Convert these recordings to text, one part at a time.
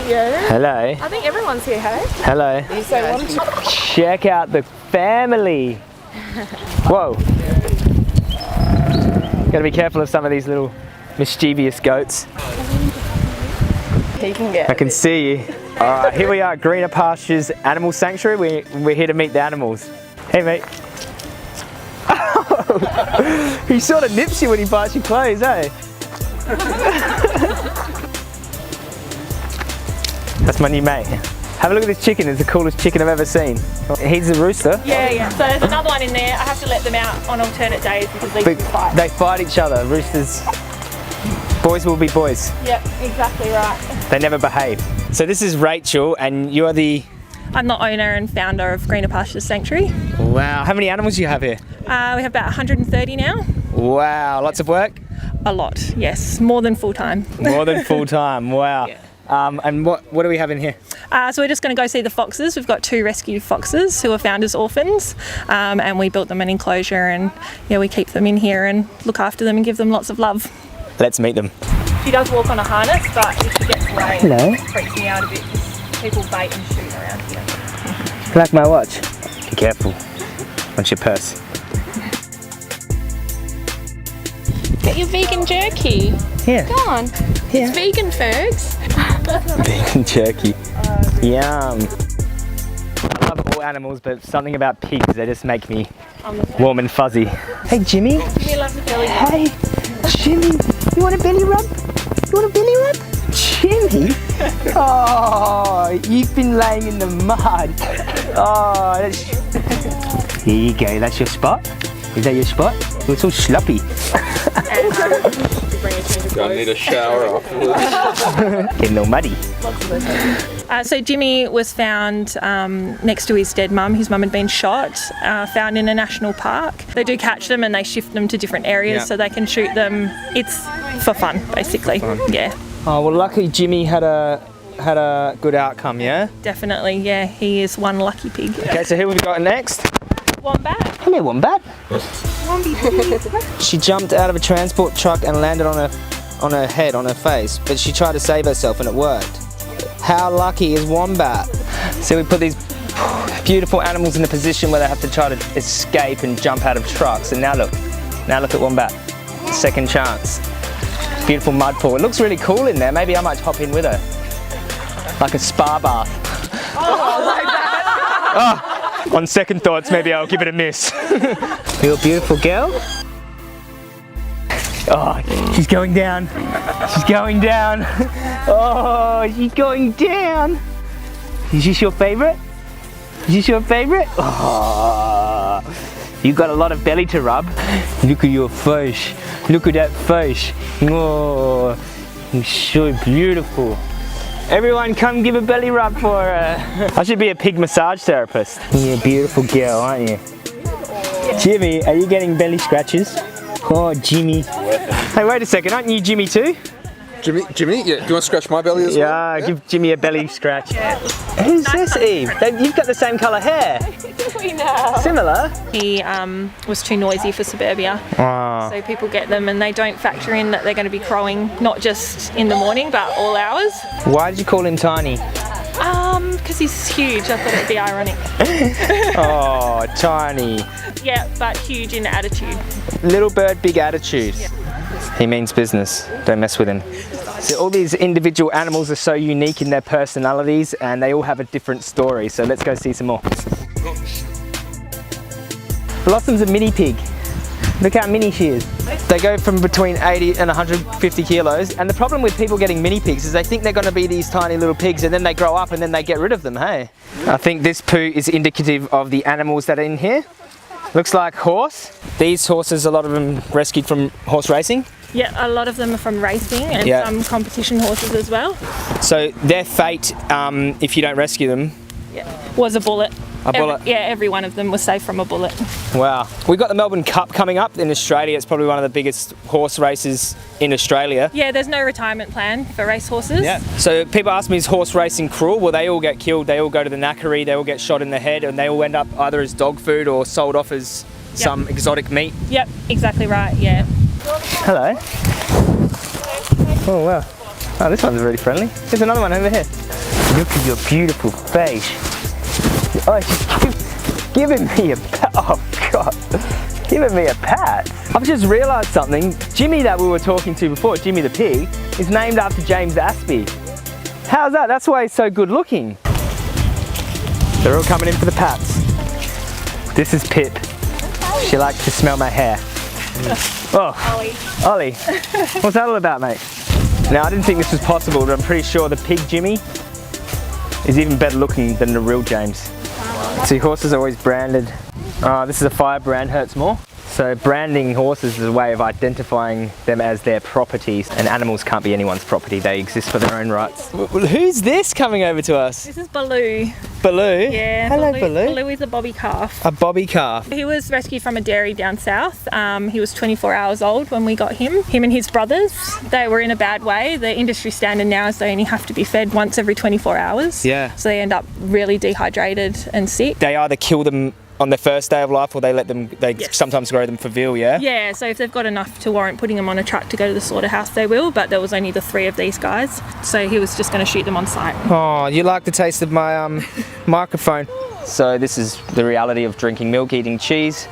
Yeah. Hello. I think everyone's here, hey? Hello. Check out the family. Whoa. Gotta be careful of some of these little mischievous goats. He can get I can see you. Alright, here we are at Greener Pastures Animal Sanctuary. We're here to meet the animals. Hey mate. He sort of nips you when he bites your clothes, eh? That's my new mate. Have a look at this chicken. It's the coolest chicken I've ever seen. He's a rooster. Yeah. So there's another one in there. I have to let them out on alternate days because they fight. They fight each other. Roosters. Boys will be boys. Yep, exactly right. They never behave. So this is Rachel, and you're the... I'm the owner and founder of Greener Pastures Sanctuary. Wow. How many animals do you have here? We have about 130 now. Wow. Lots of work? A lot, yes. More than full time. More than full time. Wow. Yeah. And what do we have in here? So we're just going to go see the foxes. We've got 2 rescued foxes who were found as orphans, and we built them an enclosure, and yeah, we keep them in here and look after them and give them lots of love. Let's meet them. She does walk on a harness, but if she gets away, Hello. it freaks me out a bit because people bait and shoot around here. Like my watch. Be careful. Watch your purse. Get your vegan jerky. Here. Go on. Yeah. It's vegan, Fergs. Vegan jerky. Yum. I love all animals, but something about pigs, they just make me warm and fuzzy. Hey Jimmy. Jimmy loves the belly. Hey Jimmy. You want a belly rub? You want a belly rub? Jimmy? Oh, you've been laying in the mud. Oh, here you go. That's your spot? Is that your spot? You're so sloppy. Gonna need a shower afterwards. Getting all muddy. So Jimmy was found next to his dead mum. His mum had been shot, found in a national park. They do catch them and they shift them to different areas so they can shoot them. It's for fun, basically. Yeah. Oh well, luckily Jimmy had a good outcome, yeah? Definitely, yeah. He is one lucky pig. Okay, so who have we got next? Wombat. Hello, Wombat. Womby pig. She jumped out of a transport truck and landed on her head, on her face, but she tried to save herself and it worked. How lucky is Wombat? So we put these beautiful animals in a position where they have to try to escape and jump out of trucks, and now look at Wombat. Second chance. Beautiful mud pool. It looks really cool in there. Maybe I might hop in with her. Like a spa bath. Oh, like that. On second thoughts, maybe I'll give it a miss. You're a beautiful girl. Oh, she's going down. She's going down. Oh, she's going down. Is this your favorite? Is this your favorite? Oh, you got a lot of belly to rub. Look at your face. Look at that face. Oh, it's so beautiful. Everyone come give a belly rub for her. I should be a pig massage therapist. You're a beautiful girl, aren't you? Jimmy, are you getting belly scratches? Oh, Jimmy. Hey, wait a second, aren't you Jimmy too? Jimmy, yeah, do you want to scratch my belly as well? Yeah, give Jimmy a belly scratch. Who's this, Eve? You've got the same colour hair. We know. Similar. He was too noisy for suburbia. Oh. So people get them and they don't factor in that they're going to be crowing not just in the morning but all hours. Why did you call him Tiny? Because he's huge. I thought it'd be ironic. Oh, Tiny. Yeah, but huge in attitude. Little bird, big attitude. Yeah. He means business. Don't mess with him. So all these individual animals are so unique in their personalities and they all have a different story. So let's go see some more. Blossom's a mini pig. Look how mini she is. They go from between 80 and 150 kilos, and the problem with people getting mini pigs is they think they're going to be these tiny little pigs and then they grow up and then they get rid of them, hey? I think this poo is indicative of the animals that are in here. Looks like horse. These horses, a lot of them rescued from horse racing. Yeah, a lot of them are from racing and some competition horses as well. So their fate, if you don't rescue them, was a bullet. A bullet? Every one of them was saved from a bullet. Wow. We've got the Melbourne Cup coming up in Australia. It's probably one of the biggest horse races in Australia. Yeah, there's no retirement plan for race horses. Yeah. So people ask me, is horse racing cruel? Well, they all get killed. They all go to the knackery. They all get shot in the head and they all end up either as dog food or sold off as some exotic meat. Yep, exactly right, yeah. Hello. Oh, wow. Oh, this one's really friendly. There's another one over here. Look at your beautiful face. Oh, she's giving me a pat. Oh, God. Giving me a pat. I've just realised something. Jimmy that we were talking to before, Jimmy the pig, is named after James Aspey. How's that? That's why he's so good looking. They're all coming in for the pats. This is Pip. She likes to smell my hair. Oh, Ollie. What's that all about, mate? Now, I didn't think this was possible, but I'm pretty sure the pig Jimmy is even better looking than the real James. See, horses are always branded. This is a fire brand, hurts more. So branding horses is a way of identifying them as their properties, and animals can't be anyone's property. They exist for their own rights. Who's this coming over to us? This is Baloo. Baloo? Yeah. Hello, Baloo. Baloo is a bobby calf. A bobby calf. He was rescued from a dairy down south. He was 24 hours old when we got him. Him and his brothers, they were in a bad way. The industry standard now is they only have to be fed once every 24 hours. Yeah. So they end up really dehydrated and sick. They either kill them on their first day of life, or they let them, Yes. sometimes grow them for veal, yeah? Yeah, so if they've got enough to warrant putting them on a truck to go to the slaughterhouse, they will, but there was only the 3 of these guys. So he was just going to shoot them on site. Oh, you like the taste of my microphone. So this is the reality of drinking milk, eating cheese.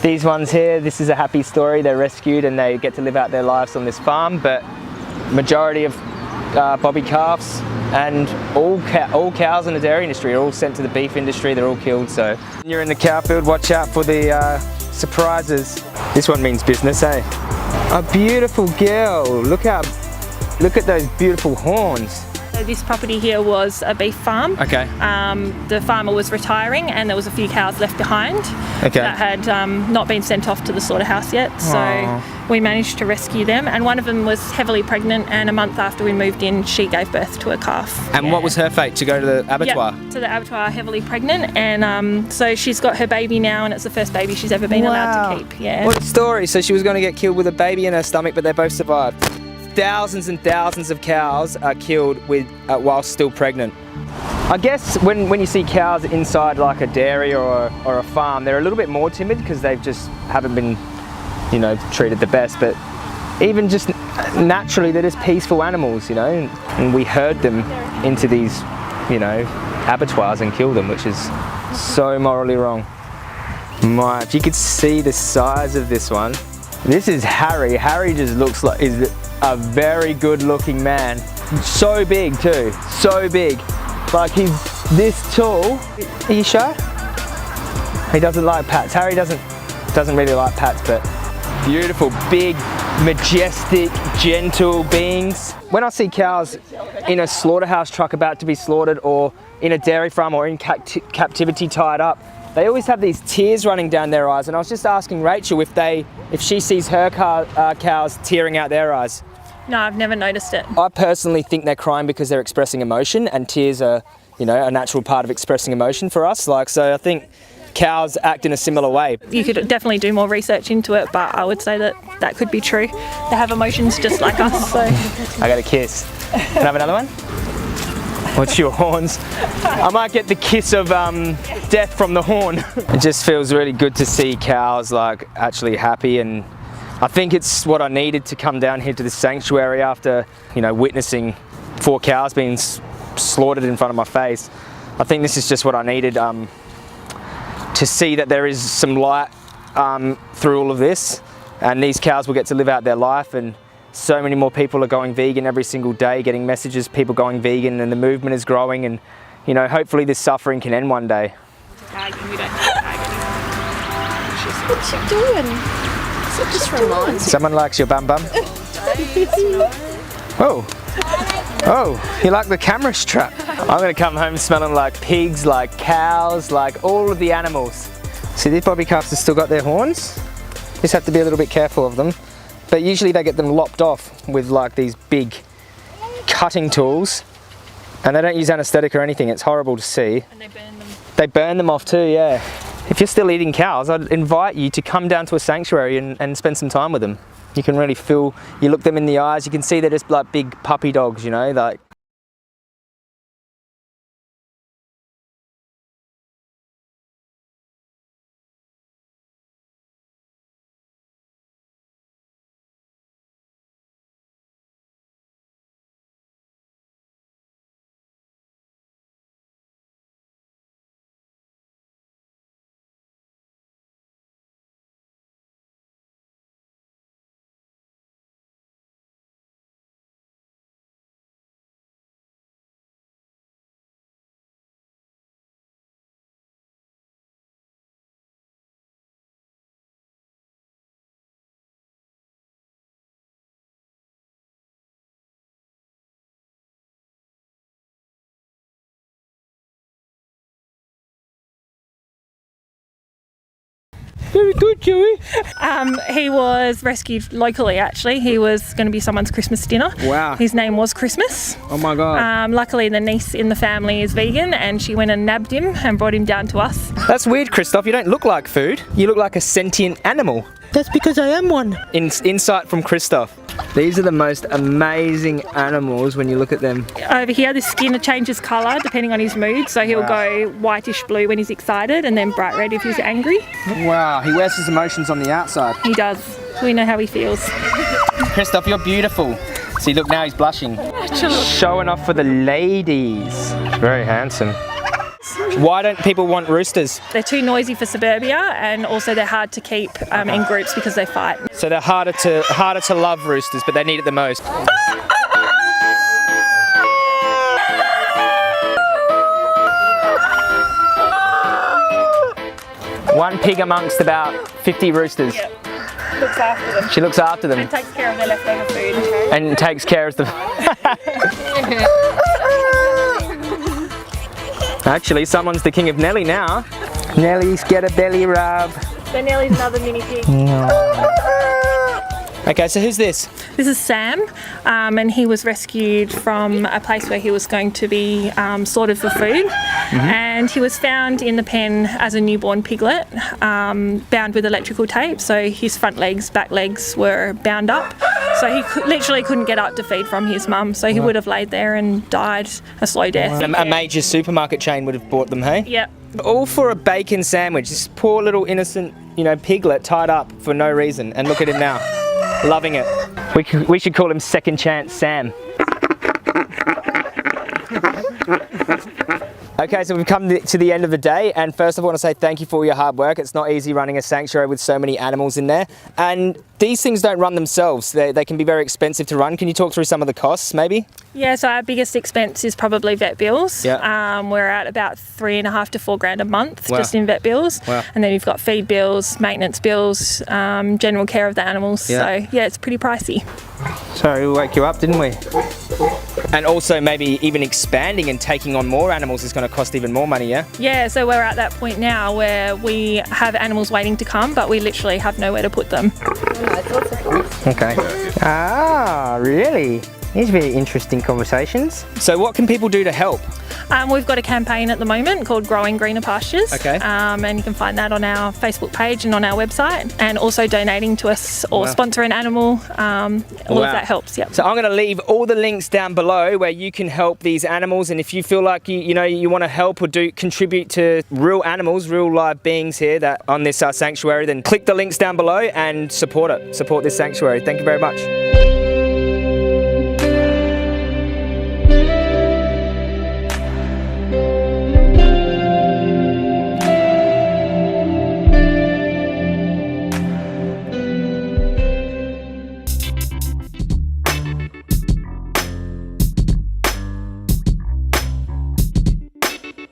These ones here, this is a happy story. They're rescued and they get to live out their lives on this farm, but majority of bobby calves and all cows in the dairy industry are all sent to the beef industry. They're all killed. So when you're in the cow field, watch out for the surprises. This one means business, eh? A beautiful girl. Look at those beautiful horns. So this property here was a beef farm. Okay. The farmer was retiring and there was a few cows left behind that had not been sent off to the slaughterhouse yet. So we managed to rescue them, and one of them was heavily pregnant, and a month after we moved in, she gave birth to a calf. And what was her fate? To go to the abattoir? Yep, to the abattoir, heavily pregnant, and so she's got her baby now, and it's the first baby she's ever been allowed to keep. Yeah. What a story. So she was going to get killed with a baby in her stomach, but they both survived. Thousands and thousands of cows are killed while still pregnant. I guess when you see cows inside like a dairy or a farm, they're a little bit more timid because they just haven't been, treated the best. But even just naturally, they're just peaceful animals, and we herd them into these, abattoirs and kill them, which is so morally wrong. If you could see the size of this one. This is Harry. Harry just looks like he's a very good looking man. So big too, so big. Like he's this tall. Are you sure? He doesn't like pats. Harry doesn't really like pats, but beautiful, big, majestic, gentle beings. When I see cows in a slaughterhouse truck about to be slaughtered, or in a dairy farm, or in captivity tied up, they always have these tears running down their eyes. And I was just asking Rachel if she sees her cows tearing out their eyes. No, I've never noticed it. I personally think they're crying because they're expressing emotion, and tears are, a natural part of expressing emotion for us. So I think cows act in a similar way. You could definitely do more research into it, but I would say that could be true. They have emotions just like us, so. I got a kiss. Can I have another one? What's your horns? I might get the kiss of death from the horn. It just feels really good to see cows actually happy, and I think it's what I needed to come down here to this sanctuary after, witnessing 4 cows being slaughtered in front of my face. I think this is just what I needed to see that there is some light through all of this, and these cows will get to live out their life, and so many more people are going vegan every single day, getting messages, people going vegan, and the movement is growing, and hopefully this suffering can end one day. What's she doing? So just reminds me. Someone likes your bum bum? Oh, you like the camera strap? I'm gonna come home smelling like pigs, like cows, like all of the animals. See, these bobby calves have still got their horns. Just have to be a little bit careful of them. But usually they get them lopped off with these big cutting tools, and they don't use anaesthetic or anything. It's horrible to see. And they burn them. They burn them off too, yeah. If you're still eating cows, I'd invite you to come down to a sanctuary and spend some time with them. You can really feel, you look them in the eyes, you can see they're just like big puppy dogs, Very good, Joey. He was rescued locally, actually. He was going to be someone's Christmas dinner. Wow. His name was Christmas. Oh my God. Luckily, the niece in the family is vegan, and she went and nabbed him and brought him down to us. That's weird, Christoph. You don't look like food. You look like a sentient animal. That's because I am one. Insight from Christoph. These are the most amazing animals when you look at them. Over here, the skin changes colour depending on his mood. So he'll go whitish blue when he's excited, and then bright red if he's angry. Wow, he wears his emotions on the outside. He does. We know how he feels. Christoph, you're beautiful. See, look, now he's blushing. Showing off for the ladies. Very handsome. Why don't people want roosters? They're too noisy for suburbia, and also they're hard to keep in groups because they fight. So they're harder to love, roosters, but they need it the most. One pig amongst about 50 roosters. Yep. Looks after them. She looks after them. And takes care of their leftover food. And takes care of the... Actually, someone's the king of Nelly now. Nelly's get a belly rub. So Nellie's another mini pig. Okay, so who's this? This is Sam, and he was rescued from a place where he was going to be slaughtered for food. And he was found in the pen as a newborn piglet, bound with electrical tape. So his front legs, back legs were bound up. So he literally couldn't get up to feed from his mum. So he would have laid there and died a slow death. A major supermarket chain would have bought them, hey? Yep. All for a bacon sandwich. This poor little innocent, piglet tied up for no reason. And look at him now. Loving it. We should call him Second Chance Sam. Okay, so we've come to the end of the day, and first of all I want to say thank you for all your hard work. It's not easy running a sanctuary with so many animals in there, and these things don't run themselves. They can be very expensive to run. Can you talk through some of the costs, maybe? Yeah, so our biggest expense is probably vet bills. Yeah. We're at about $3.5 to $4 grand a month Wow. just in vet bills. Wow. And then you've got feed bills, maintenance bills, general care of the animals. Yeah. So yeah, it's pretty pricey. Sorry, we woke you up, didn't we? And also maybe even expanding and taking on more animals is going to cost even more money, yeah? Yeah, so we're at that point now where we have animals waiting to come, but we literally have nowhere to put them. Okay. Ah, really? These are very interesting conversations. So what can people do to help? We've got a campaign at the moment called Growing Greener Pastures. Okay. And you can find that on our Facebook page and on our website. And also donating to us or sponsor an animal. All of that helps, yep. So I'm going to leave all the links down below where you can help these animals. And if you feel like you want to help or contribute to real animals, real live beings here that on this sanctuary, then click the links down below and support it. Support this sanctuary. Thank you very much.